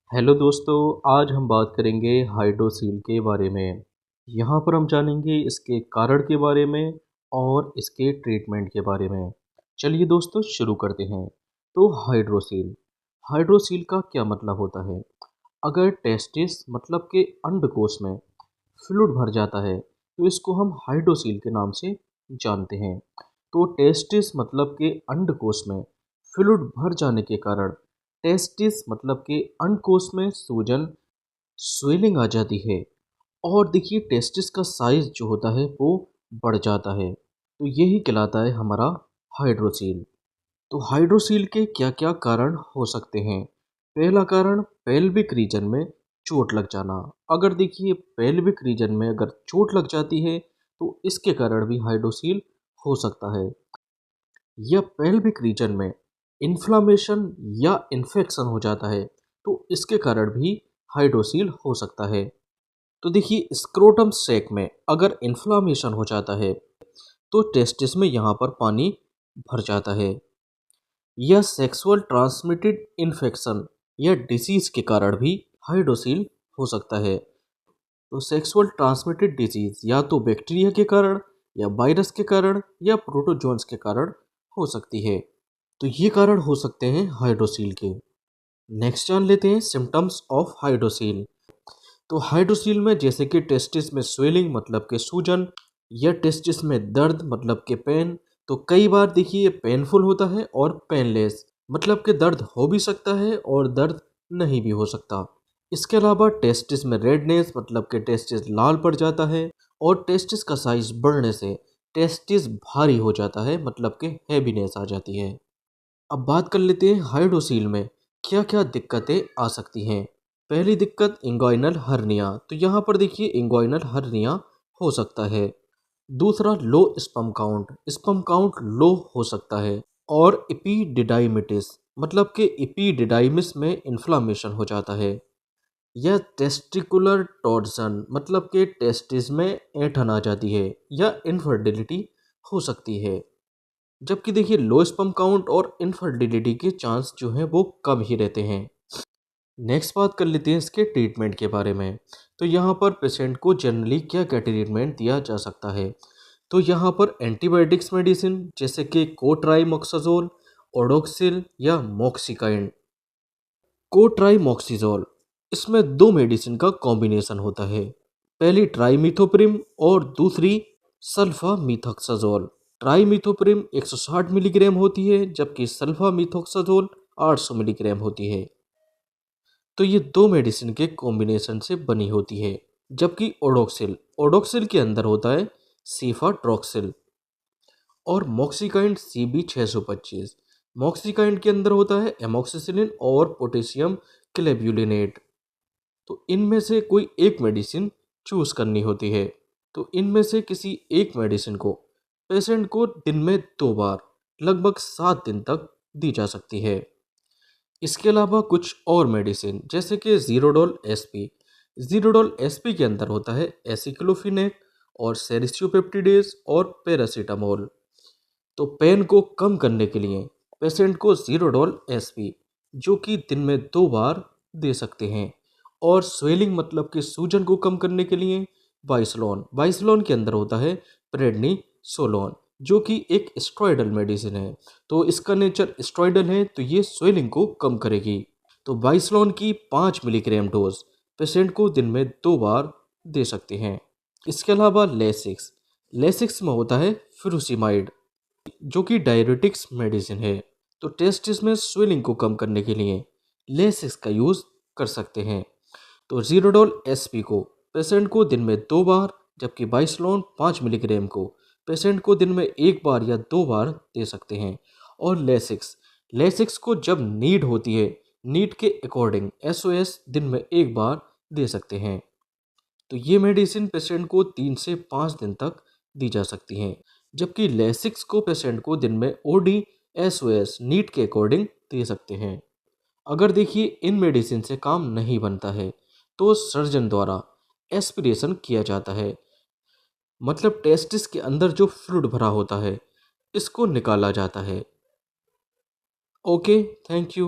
Hello दोस्तों, आज हम बात करेंगे हाइड्रोसील के बारे में। यहाँ पर हम जानेंगे इसके कारण के बारे में और इसके ट्रीटमेंट के बारे में। चलिए दोस्तों शुरू करते हैं। तो हाइड्रोसील हाइड्रोसील का क्या मतलब होता है? अगर टेस्टिस मतलब के अंडकोश में फ्लूइड भर जाता है तो इसको हम हाइड्रोसील के नाम से जानते हैं। तो टेस्टिस मतलब के अंडकोश में फ्लूइड भर जाने के कारण टेस्टिस मतलब के अंडकोश में सूजन स्वेलिंग आ जाती है। और देखिए टेस्टिस का साइज जो होता है वो बढ़ जाता है। तो यही कहलाता है हमारा हाइड्रोसील। तो हाइड्रोसील के क्या क्या कारण हो सकते हैं? पहला कारण पेल्विक रीजन में चोट लग जाना। अगर देखिए पेल्विक रीजन में अगर चोट लग जाती है तो इसके कारण भी हाइड्रोसील हो सकता है। या पेल्विक रीजन में इन्फ्लामेशन या इन्फेक्शन हो जाता है तो इसके कारण भी हाइड्रोसील हो सकता है। तो देखिए स्क्रोटम सैक में अगर इन्फ्लामेशन हो जाता है तो टेस्टिस में यहाँ पर पानी भर जाता है। या सेक्सुअल ट्रांसमिटेड इन्फेक्शन या डिसीज के कारण भी हाइड्रोसील हो सकता है। तो सेक्सुअल ट्रांसमिटेड डिजीज या तो बैक्टीरिया के कारण या वायरस के कारण या प्रोटोजोन्स के कारण हो सकती है। तो ये कारण हो सकते हैं हाइड्रोसील के। नेक्स्ट जान लेते हैं सिम्टम्स ऑफ हाइड्रोसील। तो हाइड्रोसील में जैसे कि टेस्टिस में स्वेलिंग मतलब के सूजन या टेस्टिस में दर्द मतलब के पेन। तो कई बार देखिए ये पेनफुल होता है और पेनलेस मतलब के दर्द हो भी सकता है और दर्द नहीं भी हो सकता। इसके अलावा टेस्टिस में रेडनेस मतलब के टेस्टिस लाल पड़ जाता है और टेस्टिस का साइज बढ़ने से टेस्टिस भारी हो जाता है मतलब के हैवीनेस आ जाती है। अब बात कर लेते हैं हाइड्रोसील में क्या क्या दिक्कतें आ सकती हैं। पहली दिक्कत इंग्वाइनल हर्निया। तो यहाँ पर देखिए इंग्वाइनल हर्निया हो सकता है। दूसरा लो स्पर्म काउंट लो हो सकता है। और इपीडिडाइमिटिस मतलब कि इपीडिडाइमिस में इन्फ्लामेशन हो जाता है। या टेस्टिकुलर टॉर्सन मतलब कि टेस्टिस में ऐंठन आ जाती है या इनफर्टिलिटी हो सकती है। जबकि देखिए लो स्पर्म काउंट और इनफर्टिलिटी के चांस जो हैं वो कम ही रहते हैं। नेक्स्ट बात कर लेते हैं इसके ट्रीटमेंट के बारे में। तो यहाँ पर पेशेंट को जनरली क्या क्या ट्रीटमेंट दिया जा सकता है? तो यहाँ पर एंटीबायोटिक्स मेडिसिन जैसे कि कोट्राइमोक्साजोल, ओडोक्सिल या मोक्सिकाइन। कोट्राइमोक्सिजोल इसमें दो मेडिसिन का कॉम्बिनेशन होता है। पहली ट्राइमिथोप्रिम और दूसरी सल्फामिथोक्साजोल। ट्राइमिथोप्रिम 160 मिलीग्राम होती है जबकि सल्फामिथोक्साजोल 800 मिलीग्राम होती है। तो ये दो मेडिसिन के कॉम्बिनेशन से बनी होती है। जबकि ओडोक्सिल ओडोक्सिल के अंदर होता है सीफाट्रॉक्सिल। और मॉक्सिकाइंड CB625 मॉक्सिकाइंड के अंदर होता है एमोक्सिसिलिन और पोटेशियम क्लेब्यूलिनेट। तो इनमें से कोई एक मेडिसिन चूज करनी होती है। तो इनमें से किसी एक मेडिसिन को पेशेंट को दिन में 2 बार लगभग 7 दिन तक दी जा सकती है। इसके अलावा कुछ और मेडिसिन जैसे कि जीरोडोल एसपी के अंदर होता है एसिक्लोफिनेक और सेरिस्टियोपेप्टिडेज और पैरासीटामोल। तो पेन को कम करने के लिए पेशेंट को जीरोडोल एसपी जो कि दिन में 2 बार दे सकते हैं। और स्वेलिंग मतलब कि सूजन को कम करने के लिए बाइसलोन के अंदर होता है प्रेडनिसोलोन जो कि एक स्टेरॉयडल मेडिसिन है। तो इसका नेचर स्टेरॉयडल है तो ये स्वेलिंग को कम करेगी। तो बाइसलोन की 5 मिलीग्राम डोज पेशेंट को दिन में 2 बार दे सकते हैं। इसके अलावा लेसिक्स में होता है फ्यूरोसिमाइड जो कि डायरेटिक्स मेडिसिन है। तो टेस्टिस में स्वेलिंग को कम करने के लिए लेसिक्स का यूज़ कर सकते हैं। तो जीरोडोल एसपी को पेशेंट को दिन में 2 बार जबकि बाइसलोन 5 मिलीग्राम को पेशेंट को दिन में 1 बार या 2 बार दे सकते हैं। और लेसिक्स को जब नीड होती है नीड के अकॉर्डिंग SOS दिन में 1 बार दे सकते हैं। तो ये मेडिसिन पेशेंट को 3 से 5 दिन तक दी जा सकती हैं। जबकि लेसिक्स को पेशेंट को दिन में OD SOS नीड के अकॉर्डिंग दे सकते हैं। अगर देखिए इन मेडिसिन से काम नहीं बनता है तो सर्जन द्वारा एस्पिरेशन किया जाता है मतलब टेस्टिस के अंदर जो फ्लूइड भरा होता है इसको निकाला जाता है। Okay, thank you.